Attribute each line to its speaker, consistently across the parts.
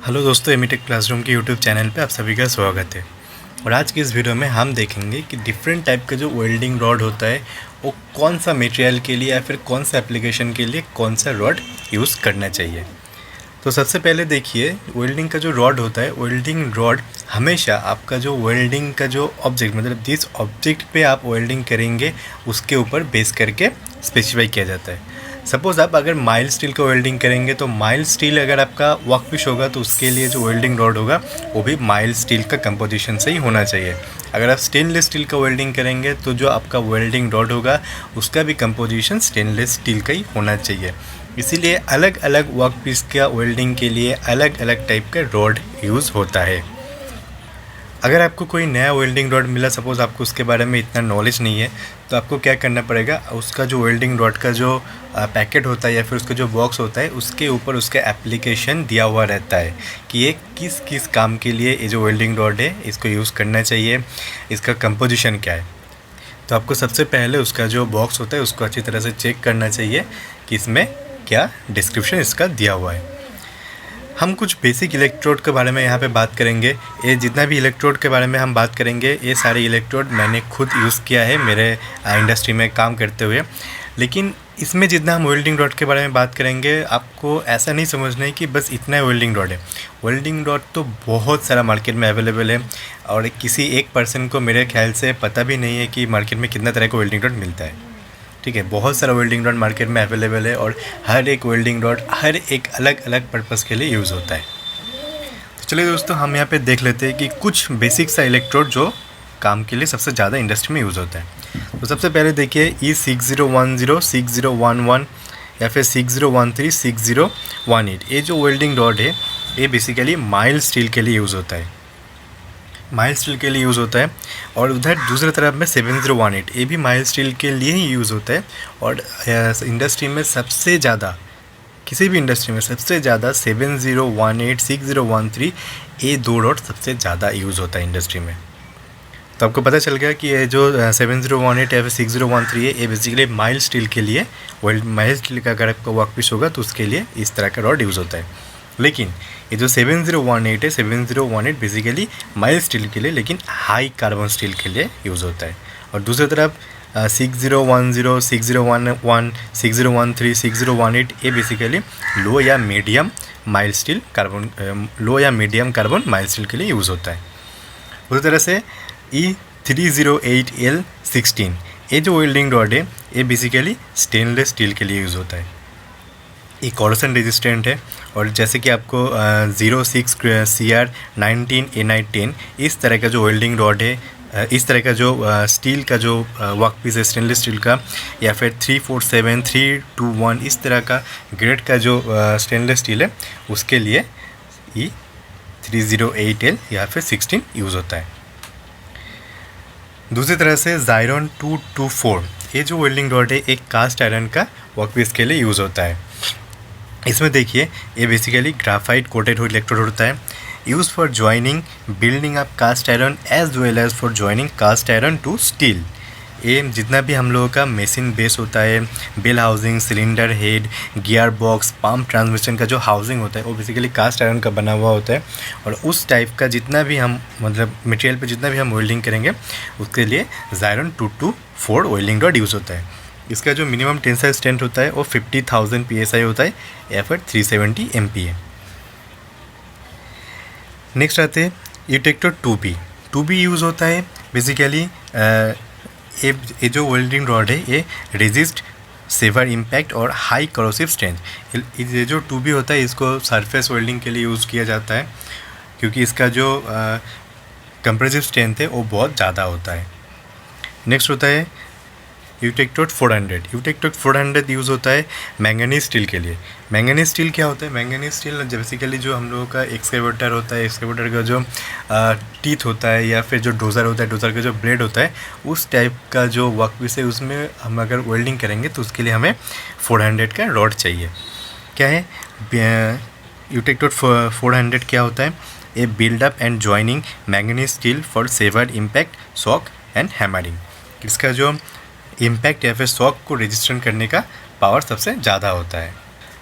Speaker 1: Hello दोस्तों, एमिटेक classroom के YouTube channel पे आप सभी का स्वागत है। और आज की इस वीडियो में हम देखेंगे कि डिफरेंट टाइप का जो वेल्डिंग रॉड होता है वो कौन सा मटेरियल के लिए या फिर कौन सा एप्लीकेशन के लिए कौन सा रॉड यूज़ करना चाहिए। तो सबसे पहले देखिए, वेल्डिंग का जो रॉड होता है, वेल्डिंग रॉड हमेशा आपका जो वेल्डिंग का जो ऑब्जेक्ट मतलब जिस ऑब्जेक्ट पे आप वेल्डिंग करेंगे उसके ऊपर बेस करके स्पेसिफाई किया जाता है। सपोज़ आप अगर माइल्ड स्टील का वेल्डिंग करेंगे तो माइल्ड स्टील अगर आपका वर्कपीस होगा तो उसके लिए जो वेल्डिंग रॉड होगा वो भी माइल्ड स्टील का कंपोजिशन से ही होना चाहिए। अगर आप स्टेनलेस स्टील का वेल्डिंग करेंगे तो जो आपका वेल्डिंग रॉड होगा उसका भी कंपोजिशन स्टेनलेस स्टील का ही होना चाहिए। इसीलिए अलग अलग वर्कपीस का वेल्डिंग के लिए अलग अलग टाइप का रॉड यूज़ होता है। अगर आपको कोई नया वेल्डिंग रॉड मिला, सपोज़ आपको उसके बारे में इतना नॉलेज नहीं है, तो आपको क्या करना पड़ेगा, उसका जो वेल्डिंग रॉड का जो पैकेट होता है या फिर उसका जो बॉक्स होता है उसके ऊपर उसका एप्लीकेशन दिया हुआ रहता है कि ये किस किस काम के लिए ये जो वेल्डिंग रॉड है इसको यूज़ करना चाहिए, इसका कंपोजिशन क्या है। तो आपको सबसे पहले उसका जो बॉक्स होता है उसको अच्छी तरह से चेक करना चाहिए कि इसमें क्या डिस्क्रिप्शन इसका दिया हुआ है। हम कुछ बेसिक इलेक्ट्रोड के बारे में यहाँ पे बात करेंगे। ये जितना भी इलेक्ट्रोड के बारे में हम बात करेंगे ये सारे इलेक्ट्रोड मैंने खुद यूज़ किया है मेरे इंडस्ट्री में काम करते हुए। लेकिन इसमें जितना हम वेल्डिंग रॉड के बारे में बात करेंगे, आपको ऐसा नहीं समझना है कि बस इतना वेल्डिंग रॉड है। वेल्डिंग रॉड तो बहुत सारा मार्केट में अवेलेबल है और किसी एक पर्सन को मेरे ख्याल से पता भी नहीं है कि मार्केट में कितना तरह का वेल्डिंग रॉड मिलता है। ठीक है, बहुत सारा वेल्डिंग रॉड मार्केट में अवेलेबल है और हर एक वेल्डिंग रॉड हर एक अलग अलग पर्पज़ के लिए यूज़ होता है। तो चलिए दोस्तों, हम यहाँ पे देख लेते हैं कि कुछ बेसिक सा इलेक्ट्रोड जो काम के लिए सबसे ज़्यादा इंडस्ट्री में यूज़ होता है। तो सबसे पहले देखिए E6010, 6011 या फिर 6013, 6018। ये जो वेल्डिंग रॉड है ये बेसिकली माइल्ड स्टील के लिए यूज़ होता है, माइल्ड स्टील के लिए यूज़ होता है। और उधर दूसरी तरफ में 7018, ये भी माइल्ड स्टील के लिए ही यूज़ होता है। और इंडस्ट्री में सबसे ज़्यादा, किसी भी इंडस्ट्री में सबसे ज़्यादा 7018, 6013, ये दो रॉड सबसे ज़्यादा यूज़ होता है इंडस्ट्री में। तो आपको पता चल गया कि ये जो 7018 या फिर 6013 है ये बेसिकली माइल्ड स्टील के लिए, माइल्ड स्टील का अगर आपका वर्कपीस होगा तो उसके लिए इस तरह का रॉड यूज़ होता है। लेकिन ये जो 7018 है, 7018 बेसिकली माइल्ड स्टील के लिए लेकिन हाई कार्बन स्टील के लिए यूज़ होता है। और दूसरी तरफ 6010, 6011, 6013, 6018 ये बेसिकली लो या मीडियम माइल्ड स्टील कार्बन, लो या मीडियम कार्बन माइल्ड स्टील के लिए यूज़ होता है। उसी तरह से E308L16 ये जो वेल्डिंग रॉड है ये बेसिकली स्टेनलेस स्टील के लिए यूज़ होता है। ये कॉरोजन रेजिस्टेंट है और जैसे कि आपको 06 CR19A910 इस तरह का जो वेल्डिंग रॉड है, इस तरह का जो स्टील का जो वर्कपीस है स्टेनलेस स्टील का, या फिर 347, 321 इस तरह का ग्रेड का जो स्टेनलेस स्टील है उसके लिए E308L या फिर 16 यूज़ होता है। दूसरी तरह से Zyron 224 ये जो वेल्डिंग रॉड है एक कास्ट आयरन का वर्कपीस के लिए यूज़ होता है। इसमें देखिए ये बेसिकली ग्राफाइट कोटेड इलेक्ट्रोड होता है, use for joining building up cast iron as well as for joining cast iron to steel. ये जितना भी हम लोगों का मशीन बेस होता है, bell housing, cylinder head, gear box, pump transmission का जो हाउसिंग होता है वो बेसिकली कास्ट आयरन का बना हुआ होता है। और उस टाइप का जितना भी हम मतलब मटेरियल पे जितना भी हम वेल्डिंग करेंगे उसके लिए Zyron 224 वेल्डिंग रॉड यूज़ होता है। इसका जो मिनिमम टेंसाइल स्ट्रेंथ होता है वो 50,000 PSI होता है या फिर 370 MPa। नेक्स्ट आते हैं यूटेक्टोड 2B। 2B यूज़ होता है बेसिकली ये जो वेल्डिंग रॉड है ये रेजिस्ट सेवर इम्पैक्ट और हाई करोसिव स्ट्रेंथ। ये जो 2B होता है इसको सरफेस वेल्डिंग के लिए यूज़ किया जाता है क्योंकि इसका जो कंप्रेसिव स्ट्रेंथ है वो बहुत ज़्यादा होता है। नेक्स्ट होता है यूटेक्टोड 400। यूटेक्टोड 400 यूज़ होता है मैंगनीज स्टील के लिए। मैंगनीज स्टील क्या होता है? मैंगनीज स्टील बेसिकली जो हम लोगों का एक्सकेवेटर होता है, एक्सकेवेटर का जो टीथ होता है या फिर जो डोज़र होता है, डोज़र का जो ब्लेड होता है, उस टाइप का जो वर्कपीस है उसमें हम अगर वेल्डिंग करेंगे तो उसके लिए हमें 400 का रॉड चाहिए। क्या है यूटेक्टोड 400 क्या होता है? A build up and joining manganese steel for severe impact, shock and hammering. इसका जो इम्पैक्ट या फिर शॉक को रजिस्टर करने का पावर सबसे ज़्यादा होता है।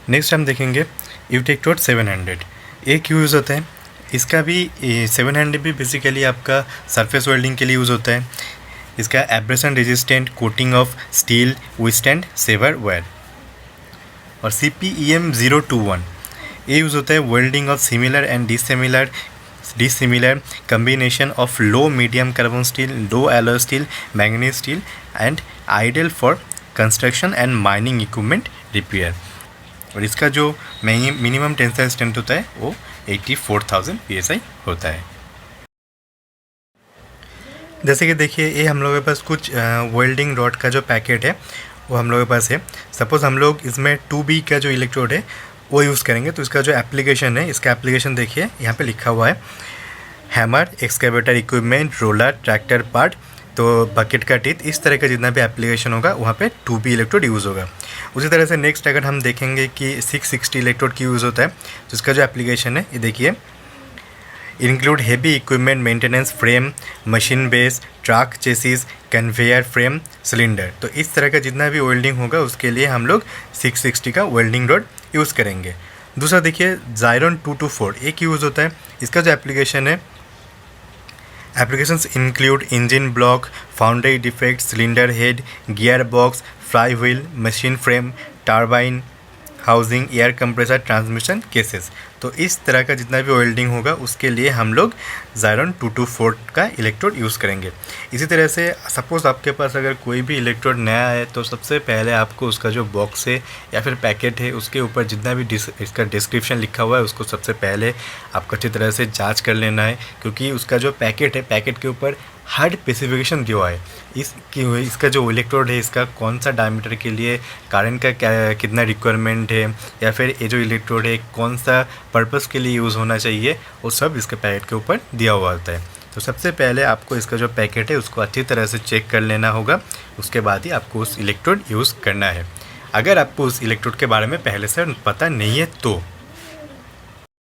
Speaker 1: नेक्स्ट हम देखेंगे यूटेक्टोड 700। एक यूज़ होता है इसका भी 700 भी बेसिकली आपका सरफेस वेल्डिंग के लिए यूज़ होता है। इसका abrasion resistant coating of steel withstand severe wear. और CPEM 021 ये यूज़ होता है welding of similar and dissimilar combination of low medium carbon steel, low alloy steel, manganese steel and ideal for construction and mining equipment repair. और इसका जो minimum tensile strength होता है वो 84,000 PSI होता है। जैसे कि देखिए ये हम लोगों के पास कुछ वेल्डिंग रॉड का जो पैकेट है वो हम लोगों के पास है। सपोज़ हम लोग इसमें 2B का जो इलेक्ट्रोड है वो यूज़ करेंगे, तो इसका जो एप्लीकेशन है, इसका एप्लीकेशन देखिए यहाँ पे लिखा हुआ है hammer, excavator equipment, roller, tractor part, तो बकेट का टीथ, इस तरह का जितना भी एप्लीकेशन होगा वहाँ पे 2B इलेक्ट्रोड यूज़ होगा। उसी तरह से नेक्स्ट अगर हम देखेंगे कि 660 इलेक्ट्रोड की यूज़ होता है, तो इसका जो एप्लीकेशन है ये देखिए, include heavy equipment maintenance, frame, machine base, truck chassis, conveyor frame, cylinder. तो इस तरह का जितना भी वेल्डिंग होगा उसके लिए हम लोग 660 का वेल्डिंग रॉड यूज़ करेंगे। दूसरा देखिए ज़ायरॉन 224 एक यूज़ होता है। इसका जो एप्लीकेशन है, applications include engine block, foundry defect, cylinder head, gear box, fly wheel, machine frame, turbine housing, air compressor, transmission cases. तो इस तरह का जितना भी वेल्डिंग होगा उसके लिए हम लोग ज़ायरॉन 224 का इलेक्ट्रोड यूज़ करेंगे। इसी तरह से सपोज़ आपके पास अगर कोई भी इलेक्ट्रोड नया है तो सबसे पहले आपको उसका जो बॉक्स है या फिर पैकेट है उसके ऊपर जितना भी इसका डिस्क्रिप्शन लिखा हुआ है उसको सबसे पहले आपको अच्छी तरह से जाँच कर लेना है, क्योंकि उसका जो पैकेट है पैकेट के ऊपर हर स्पेसिफिकेशन दिया हुआ है। इसका जो इलेक्ट्रोड है इसका कौन सा डायमीटर के लिए करंट का कितना रिक्वायरमेंट है, या फिर ये जो इलेक्ट्रोड है कौन सा पर्पस के लिए यूज़ होना चाहिए, वो सब इसके पैकेट के ऊपर दिया हुआ होता है। तो सबसे पहले आपको इसका जो पैकेट है उसको अच्छी तरह से चेक कर लेना होगा, उसके बाद ही आपको उस इलेक्ट्रोड यूज़ करना है। अगर आपको उस इलेक्ट्रोड के बारे में पहले से पता नहीं है तो